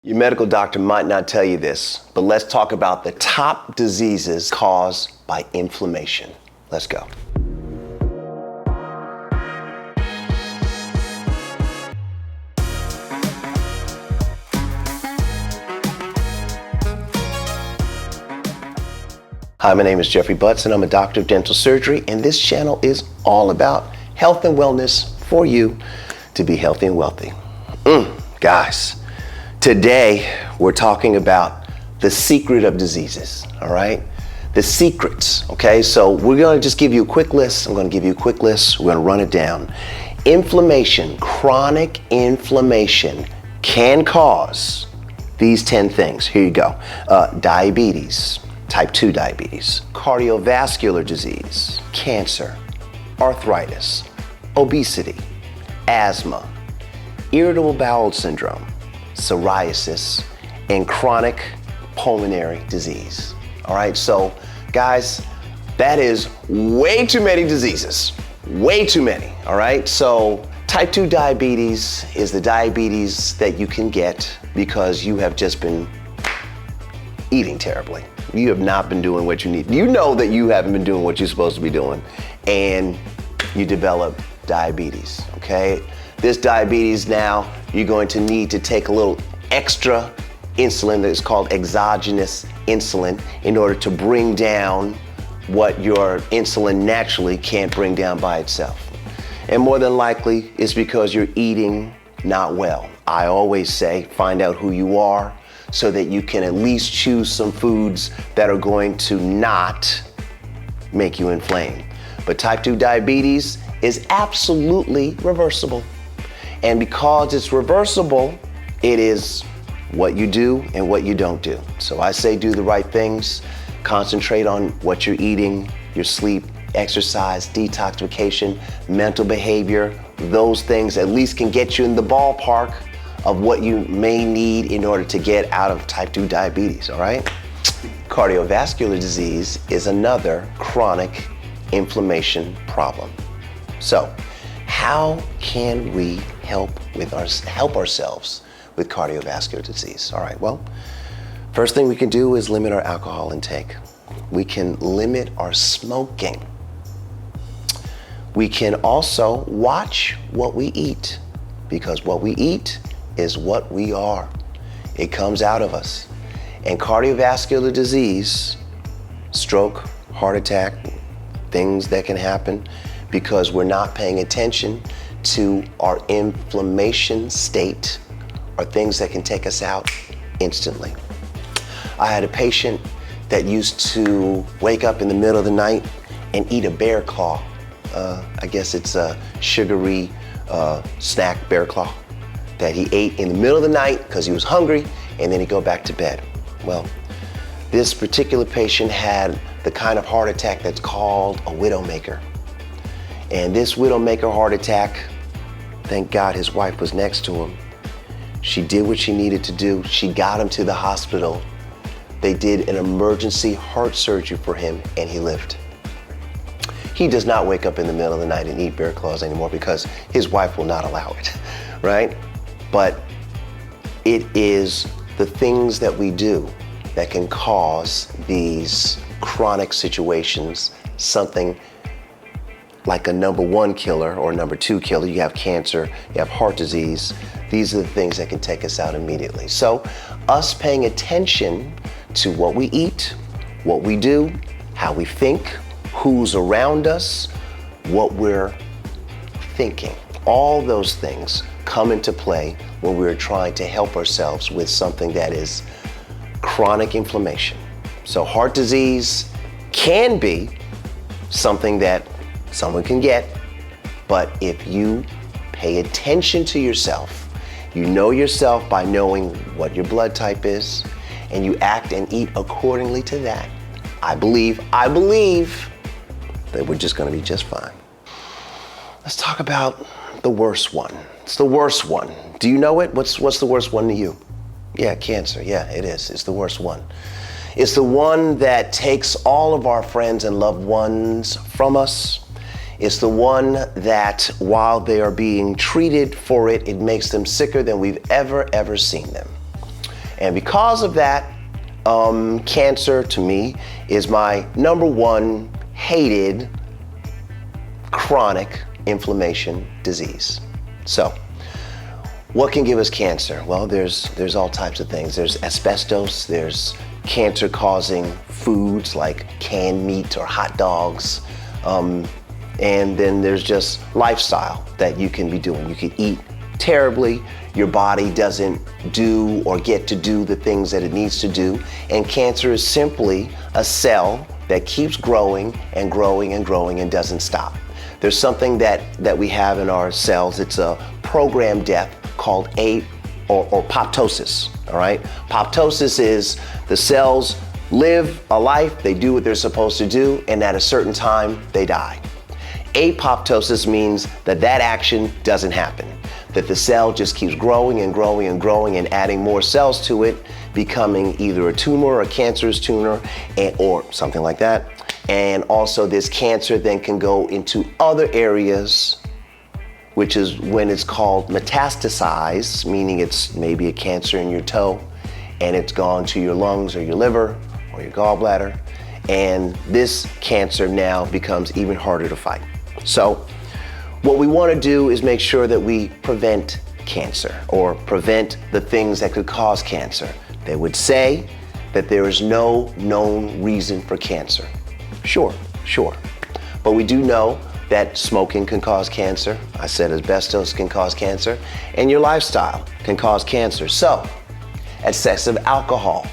Your medical doctor might not tell you this, but let's talk about the top diseases caused by inflammation. Let's go. Hi, my name is Jeffrey Butts and I'm a doctor of dental surgery, and this channel is all about health and wellness for you to be healthy and wealthy. Guys, today we're talking about the secret of diseases, all right? The secrets, okay? So we're gonna just give you a quick list. I'm gonna give you a quick list. We're gonna run it down. Inflammation, chronic inflammation can cause these 10 things. Here you go. Diabetes, type 2 diabetes, cardiovascular disease, cancer, arthritis, obesity, asthma, irritable bowel syndrome, psoriasis, and chronic pulmonary disease. All right, so guys, that is way too many diseases, way too many, all right? So type 2 diabetes is the diabetes that you can get because you have just been eating terribly. You have not been doing what you need. You know that you haven't been doing what you're supposed to be doing, and you develop diabetes, okay? This diabetes now, you're going to need to take a little extra insulin that is called exogenous insulin in order to bring down what your insulin naturally can't bring down by itself. And more than likely, it's because you're eating not well. I always say, find out who you are so that you can at least choose some foods that are going to not make you inflame. But type 2 diabetes is absolutely reversible. And because it's reversible, it is what you do and what you don't do. So I say do the right things, concentrate on what you're eating, your sleep, exercise, detoxification, mental behavior. Those things at least can get you in the ballpark of what you may need in order to get out of type 2 diabetes, all right? Cardiovascular disease is another chronic inflammation problem. So, how can we help ourselves with cardiovascular disease? All right, well, first thing we can do is limit our alcohol intake. We can limit our smoking. We can also watch what we eat, because what we eat is what we are. It comes out of us. And cardiovascular disease, stroke, heart attack, things that can happen because we're not paying attention to our inflammation state, are things that can take us out instantly. I had a patient that used to wake up in the middle of the night and eat a bear claw. I guess it's a sugary snack, bear claw, that he ate in the middle of the night because he was hungry, and then he'd go back to bed. Well, this particular patient had the kind of heart attack that's called a widowmaker. And this widowmaker heart attack, thank God his wife was next to him. She did what she needed to do. She got him to the hospital. They did an emergency heart surgery for him, and he lived. He does not wake up in the middle of the night and eat bear claws anymore because his wife will not allow it, right? But it is the things that we do that can cause these chronic situations, something like a number 1 killer or number 2 killer. You have cancer, you have heart disease. These are the things that can take us out immediately. So us paying attention to what we eat, what we do, how we think, who's around us, what we're thinking, all those things come into play when we're trying to help ourselves with something that is chronic inflammation. So heart disease can be something that someone can get, but if you pay attention to yourself, you know yourself by knowing what your blood type is, and you act and eat accordingly to that, I believe that we're just gonna be just fine. Let's talk about the worst one. It's the worst one. Do you know it? What's the worst one to you? Yeah, cancer. Yeah, it is. It's the worst one. It's the one that takes all of our friends and loved ones from us. It's the one that while they are being treated for it, it makes them sicker than we've ever seen them. And because of that, cancer to me is my number one hated chronic inflammation disease. So, what can give us cancer? Well, there's all types of things. There's asbestos, there's cancer-causing foods like canned meat or hot dogs, and then there's just lifestyle that you can be doing. You can eat terribly, your body doesn't do or get to do the things that it needs to do, and cancer is simply a cell that keeps growing and growing and growing and doesn't stop. There's something that we have in our cells. It's a programmed death called apoptosis, all right? Apoptosis is the cells live a life, they do what they're supposed to do, and at a certain time, they die. Apoptosis means that action doesn't happen, that the cell just keeps growing and growing and growing and adding more cells to it, becoming either a tumor or a cancerous tumor or something like that. And also this cancer then can go into other areas, which is when it's called metastasized, meaning it's maybe a cancer in your toe and it's gone to your lungs or your liver or your gallbladder. And this cancer now becomes even harder to fight. So what we want to do is make sure that we prevent cancer or prevent the things that could cause cancer. They would say that there is no known reason for cancer. Sure. But we do know that smoking can cause cancer. I said asbestos can cause cancer, and your lifestyle can cause cancer. So, excessive alcohol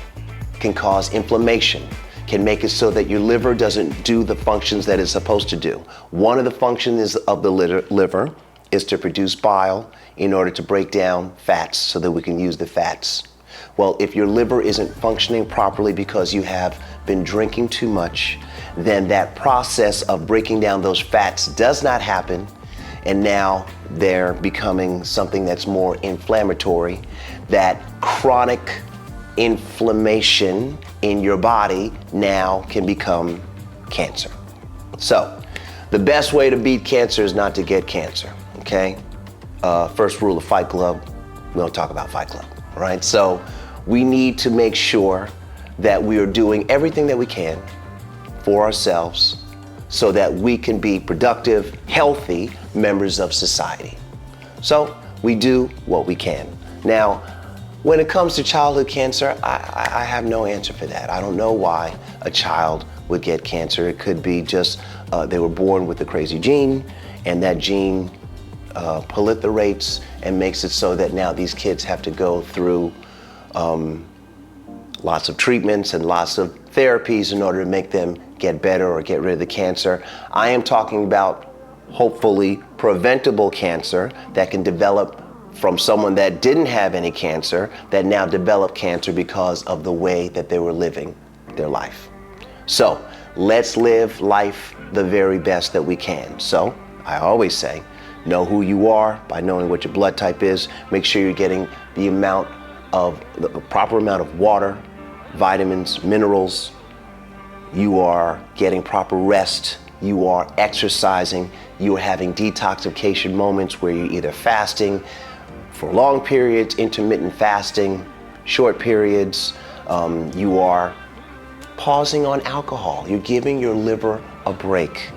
can cause inflammation, can make it so that your liver doesn't do the functions that it's supposed to do. One of the functions of the liver is to produce bile in order to break down fats so that we can use the fats. Well, if your liver isn't functioning properly because you have been drinking too much, then that process of breaking down those fats does not happen, and now they're becoming something that's more inflammatory. That chronic inflammation in your body now can become cancer. So, the best way to beat cancer is not to get cancer, okay? First rule of Fight Club, we don't talk about Fight Club, all right? So, we need to make sure that we are doing everything that we can for ourselves so that we can be productive, healthy members of society. So we do what we can. Now, when it comes to childhood cancer, I have no answer for that. I don't know why a child would get cancer. It could be just they were born with a crazy gene, and that gene proliferates and makes it so that now these kids have to go through lots of treatments and lots of therapies in order to make them get better or get rid of the cancer. I am talking about hopefully preventable cancer that can develop from someone that didn't have any cancer that now developed cancer because of the way that they were living their life. So let's live life the very best that we can. So I always say, know who you are by knowing what your blood type is. Make sure you're getting the proper amount of water, vitamins, minerals. You are getting proper rest. You are exercising. You are having detoxification moments where you're either fasting for long periods, intermittent fasting, short periods. You are pausing on alcohol. You're giving your liver a break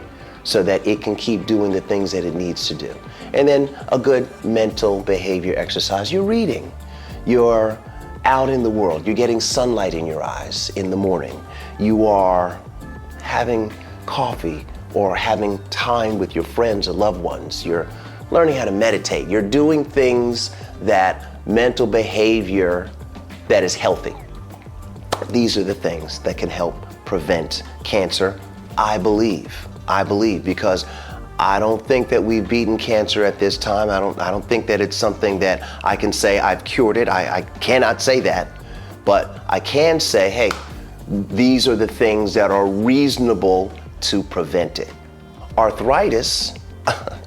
so that it can keep doing the things that it needs to do. And then a good mental behavior exercise. You're reading. You're out in the world. You're getting sunlight in your eyes in the morning. You are having coffee or having time with your friends or loved ones. You're learning how to meditate. You're doing things that mental behavior that is healthy. These are the things that can help prevent cancer, I believe, because I don't think that we've beaten cancer at this time. I don't think that it's something that I can say I've cured it. I cannot say that, but I can say, hey, these are the things that are reasonable to prevent it. Arthritis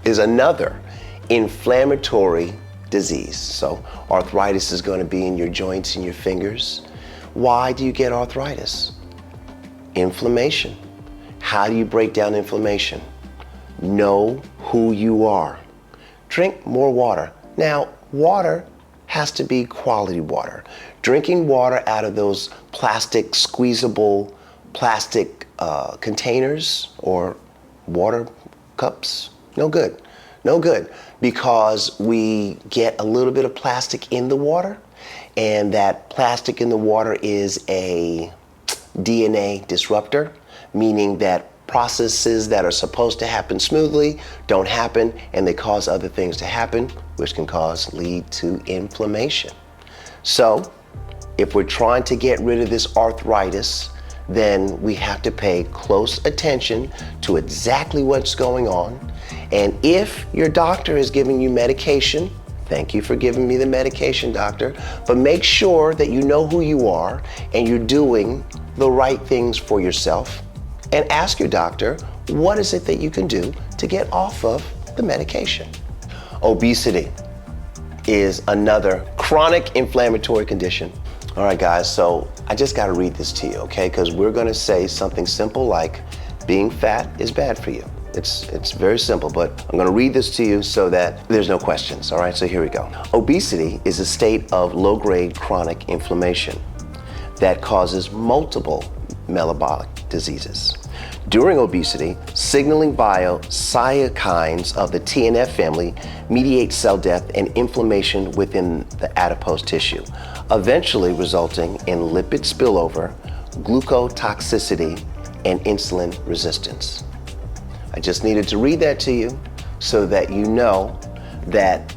is another inflammatory disease. So arthritis is going to be in your joints and your fingers. Why do you get arthritis? Inflammation. How do you break down inflammation? Know who you are. Drink more water. Now, water has to be quality water. Drinking water out of those plastic, squeezable plastic containers or water cups, no good. No good, because we get a little bit of plastic in the water, and that plastic in the water is a DNA disruptor, meaning that processes that are supposed to happen smoothly don't happen, and they cause other things to happen, which can lead to inflammation. So if we're trying to get rid of this arthritis, then we have to pay close attention to exactly what's going on. And if your doctor is giving you medication, thank you for giving me the medication, doctor, but make sure that you know who you are and you're doing the right things for yourself. And ask your doctor, what is it that you can do to get off of the medication? Obesity is another chronic inflammatory condition. All right, guys, so I just got to read this to you, okay? Because we're going to say something simple like being fat is bad for you. It's very simple, but I'm going to read this to you so that there's no questions. All right, so here we go. Obesity is a state of low-grade chronic inflammation that causes multiple metabolic diseases. During obesity, signaling biocytokines of the TNF family mediate cell death and inflammation within the adipose tissue, eventually resulting in lipid spillover, glucotoxicity, and insulin resistance. I just needed to read that to you so that you know that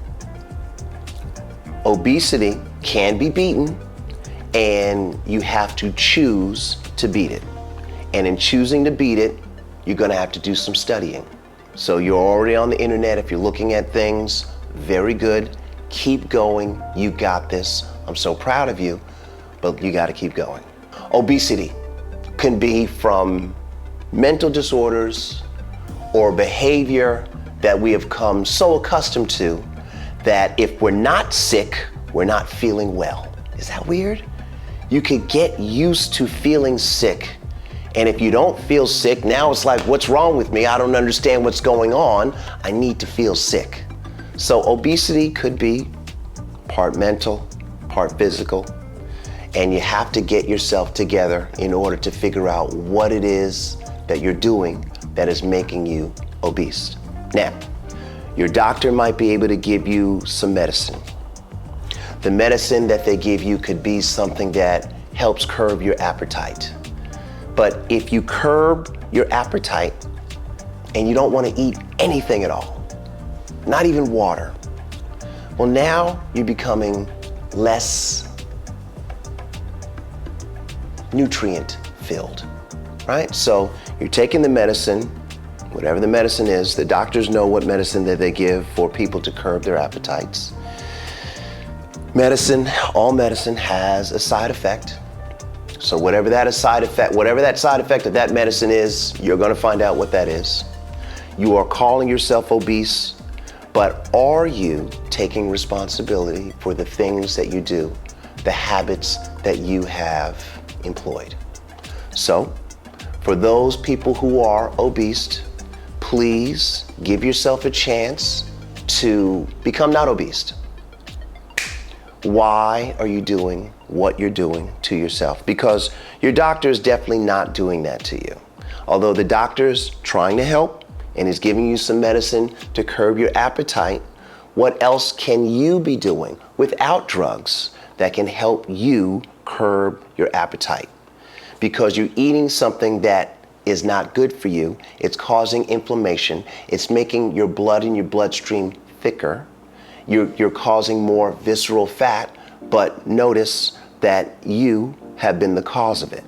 obesity can be beaten, and you have to choose to beat it. And in choosing to beat it, you're gonna have to do some studying. So you're already on the internet. If you're looking at things, very good. Keep going, you got this. I'm so proud of you, but you gotta keep going. Obesity can be from mental disorders or behavior that we have come so accustomed to that if we're not sick, we're not feeling well. Is that weird? You could get used to feeling sick. And if you don't feel sick, now it's like, what's wrong with me? I don't understand what's going on. I need to feel sick. So obesity could be part mental, part physical, and you have to get yourself together in order to figure out what it is that you're doing that is making you obese. Now, your doctor might be able to give you some medicine. The medicine that they give you could be something that helps curb your appetite. But if you curb your appetite and you don't want to eat anything at all, not even water, well, now you're becoming less nutrient filled, right? So you're taking the medicine, whatever the medicine is. The doctors know what medicine that they give for people to curb their appetites. Medicine, all medicine has a side effect. So whatever that side effect of that medicine is, you're going to find out what that is. You are calling yourself obese, but are you taking responsibility for the things that you do, the habits that you have employed? So for those people who are obese, please give yourself a chance to become not obese. Why are you doing what you're doing to yourself? Because your doctor is definitely not doing that to you. Although the doctor's trying to help and is giving you some medicine to curb your appetite, what else can you be doing without drugs that can help you curb your appetite? Because you're eating something that is not good for you. It's causing inflammation. It's making your blood in your bloodstream thicker. You're causing more visceral fat, but notice that you have been the cause of it.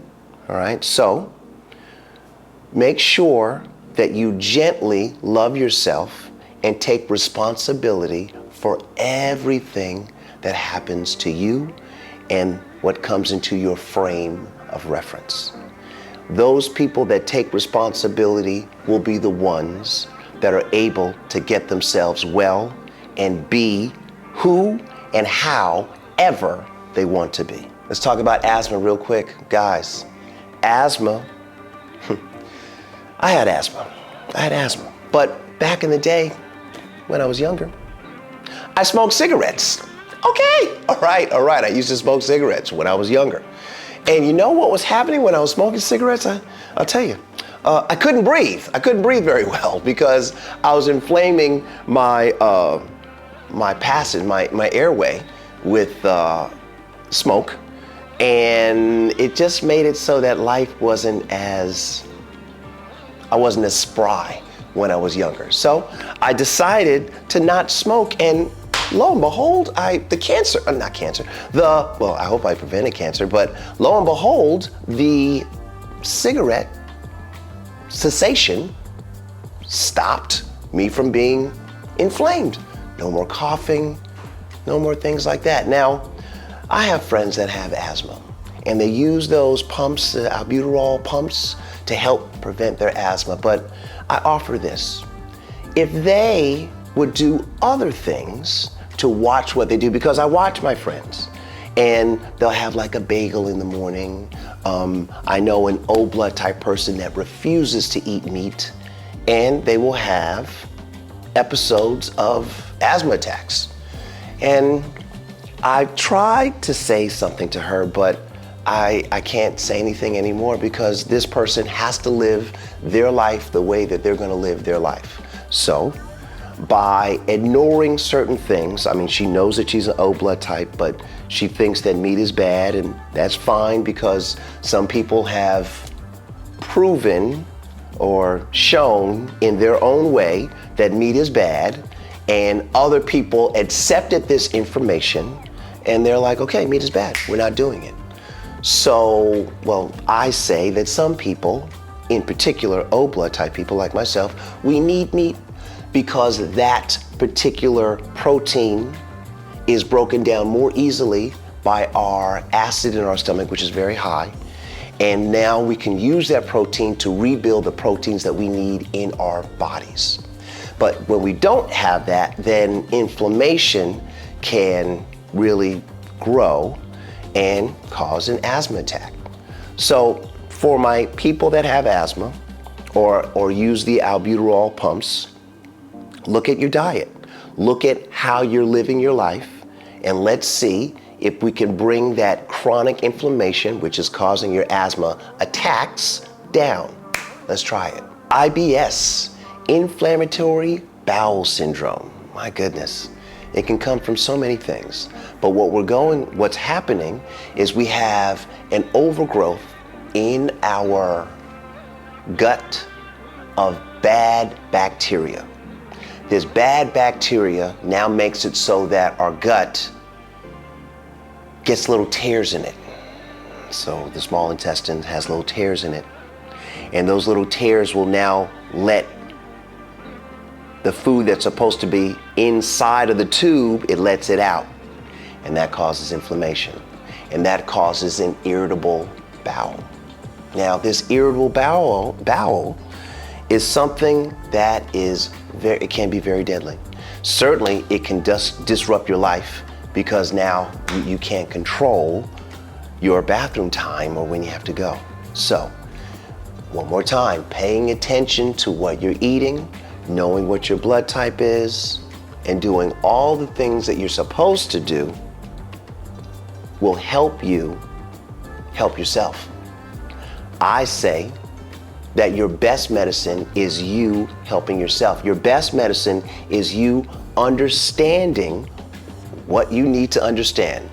All right, so make sure that you gently love yourself and take responsibility for everything that happens to you and what comes into your frame of reference. Those people that take responsibility will be the ones that are able to get themselves well and be who and how ever they want to be. Let's talk about asthma real quick. Guys, asthma, I had asthma. But back in the day, when I was younger, I smoked cigarettes. Okay, all right. I used to smoke cigarettes when I was younger. And you know what was happening when I was smoking cigarettes? I'll tell you. I couldn't breathe. I couldn't breathe very well because I was inflaming my passage, my airway with smoke. And it just made it so that life I wasn't as spry when I was younger. So I decided to not smoke, and lo and behold, I hope I prevented cancer, but lo and behold, the cigarette cessation stopped me from being inflamed. No more coughing, no more things like that. Now, I have friends that have asthma, and they use those pumps, albuterol pumps, to help prevent their asthma. But I offer this. If they would do other things to watch what they do, because I watch my friends, and they'll have like a bagel in the morning. I know an O blood type person that refuses to eat meat, and they will have episodes of asthma attacks. And I tried to say something to her, but I can't say anything anymore because this person has to live their life the way that they're going to live their life. So by ignoring certain things, I mean, she knows that she's an O blood type, but she thinks that meat is bad, and that's fine because some people have proven or shown in their own way that meat is bad, and other people accepted this information and they're like, okay, meat is bad, we're not doing it. So, well, I say that some people, in particular O blood type people like myself, we need meat because that particular protein is broken down more easily by our acid in our stomach, which is very high. And now we can use that protein to rebuild the proteins that we need in our bodies. But when we don't have that, then inflammation can really grow and cause an asthma attack. So for my people that have asthma or use the albuterol pumps, look at your diet. Look at how you're living your life, and let's see if we can bring that chronic inflammation, which is causing your asthma attacks, down. Let's try it. IBS, inflammatory bowel syndrome. My goodness. It can come from so many things. But what's happening is we have an overgrowth in our gut of bad bacteria. This bad bacteria now makes it so that our gut gets little tears in it. So the small intestine has little tears in it. And those little tears will now let the food that's supposed to be inside of the tube, it lets it out. And that causes inflammation. And that causes an irritable bowel. Now, this irritable bowel is something that it can be very deadly. Certainly, it can disrupt your life because now you can't control your bathroom time or when you have to go. So, one more time, paying attention to what you're eating, knowing what your blood type is, and doing all the things that you're supposed to do will help you help yourself. I say that your best medicine is you helping yourself. Your best medicine is you understanding what you need to understand.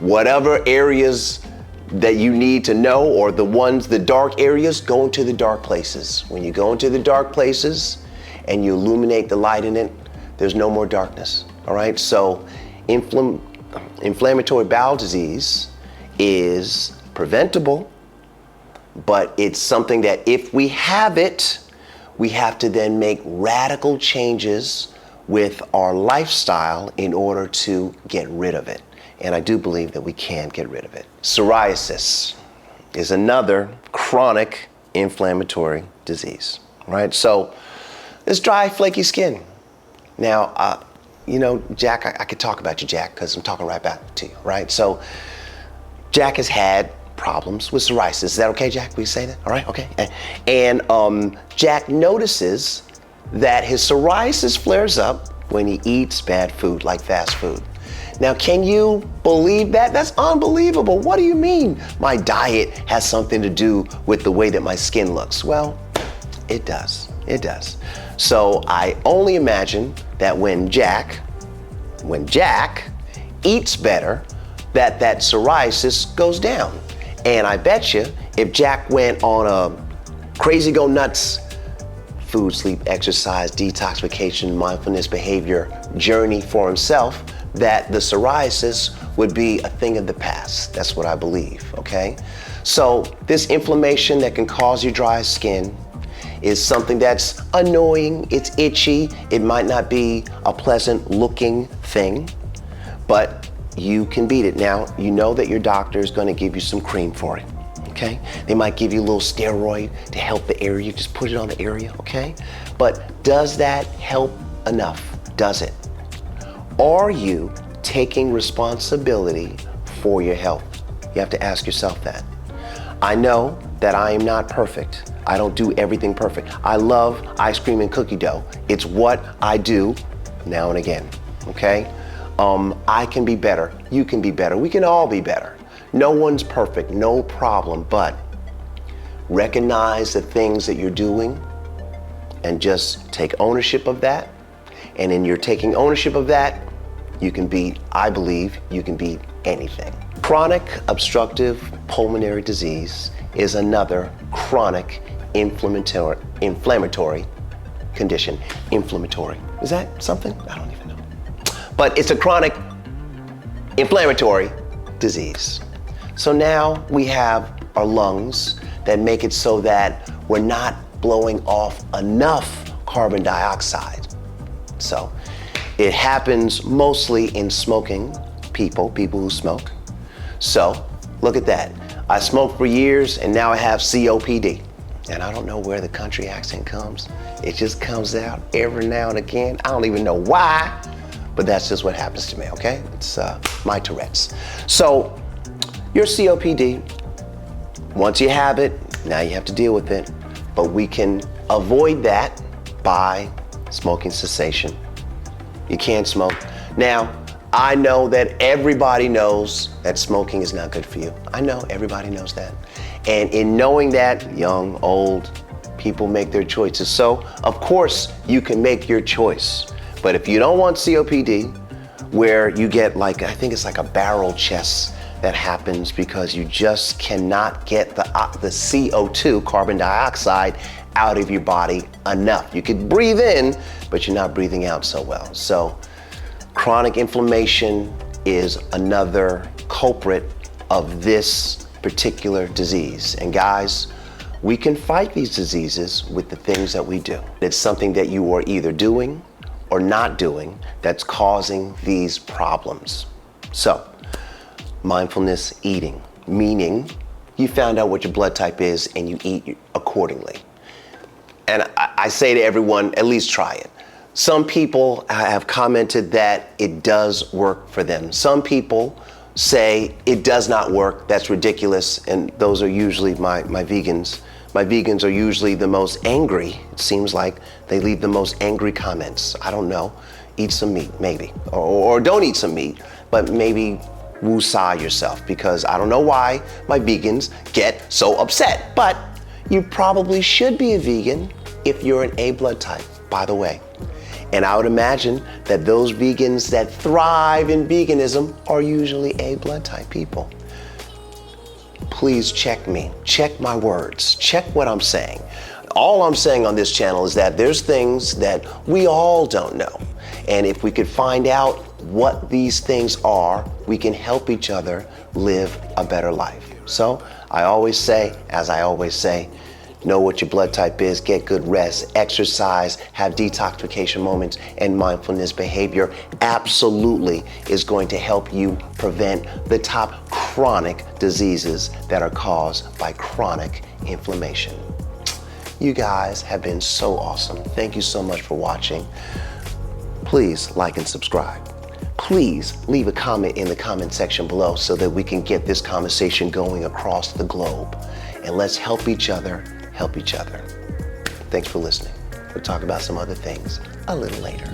Whatever areas that you need to know, or the dark areas, go into the dark places. When you go into the dark places and you illuminate the light in it, there's no more darkness, all right? So inflammatory bowel disease is preventable, but it's something that if we have it, we have to then make radical changes with our lifestyle in order to get rid of it. And I do believe that we can get rid of it. Psoriasis is another chronic inflammatory disease, right? So it's dry, flaky skin. Now, Jack, I could talk about you, Jack, because I'm talking right back to you, right? So Jack has had problems with psoriasis. Is that okay, Jack? We say that? All right, okay. And Jack notices that his psoriasis flares up when he eats bad food, like fast food. Now, can you believe that? That's unbelievable. What do you mean my diet has something to do with the way that my skin looks? Well, it does. It does. So I only imagine that when Jack eats better, that psoriasis goes down. And I bet you if Jack went on a crazy go nuts food, sleep, exercise, detoxification, mindfulness, behavior journey for himself, that the psoriasis would be a thing of the past. That's what I believe, okay? So this inflammation that can cause you dry skin is something that's annoying, it's itchy, it might not be a pleasant looking thing, but you can beat it. Now, you know that your doctor is gonna give you some cream for it, okay? They might give you a little steroid to help the area, just put it on the area, okay? But does that help enough? Does it? Are you taking responsibility for your health? You have to ask yourself that. I know that I am not perfect. I don't do everything perfect. I love ice cream and cookie dough. It's what I do now and again, okay? I can be better. You can be better. We can all be better. No one's perfect, no problem, but recognize the things that you're doing and just take ownership of that. And in your taking ownership of that, you can beat, I believe, you can beat anything. Chronic obstructive pulmonary disease is another chronic inflammatory condition. Inflammatory. Is that something? I don't even know. But it's a chronic inflammatory disease. So now we have our lungs that make it so that we're not blowing off enough carbon dioxide. So it happens mostly in smoking people who smoke. So look at that. I smoked for years and now I have COPD. And I don't know where the country accent comes. It just comes out every now and again. I don't even know why, but that's just what happens to me, okay? It's my Tourette's. So your COPD, once you have it, now you have to deal with it. But we can avoid that by smoking cessation. You can't smoke. Now, I know that everybody knows that smoking is not good for you. I know everybody knows that. And in knowing that, young, old, people make their choices. So, of course, you can make your choice. But if you don't want COPD, where you get like, I think it's like a barrel chest that happens because you just cannot get the CO2, carbon dioxide, out of your body enough. You could breathe in, but you're not breathing out so well. So chronic inflammation is another culprit of this particular disease. And guys, we can fight these diseases with the things that we do. It's something that you are either doing or not doing that's causing these problems. So, mindfulness eating, meaning you found out what your blood type is and you eat accordingly. And I say to everyone, at least try it. Some people have commented that it does work for them. Some people say it does not work, that's ridiculous, and those are usually my vegans. My vegans are usually the most angry. It seems like they leave the most angry comments. I don't know. Eat some meat, maybe. Or don't eat some meat, but maybe woo-saw yourself, because I don't know why my vegans get so upset. But you probably should be a vegan if you're an A blood type, by the way. And I would imagine that those vegans that thrive in veganism are usually A blood type people. Please check me, check my words, check what I'm saying. All I'm saying on this channel is that there's things that we all don't know. And if we could find out what these things are, we can help each other live a better life. So I always say, as I always say, know what your blood type is, get good rest, exercise, have detoxification moments, and mindfulness behavior absolutely is going to help you prevent the top chronic diseases that are caused by chronic inflammation. You guys have been so awesome. Thank you so much for watching. Please like and subscribe. Please leave a comment in the comment section below so that we can get this conversation going across the globe. And let's help each other help each other. Thanks for listening. We'll talk about some other things a little later.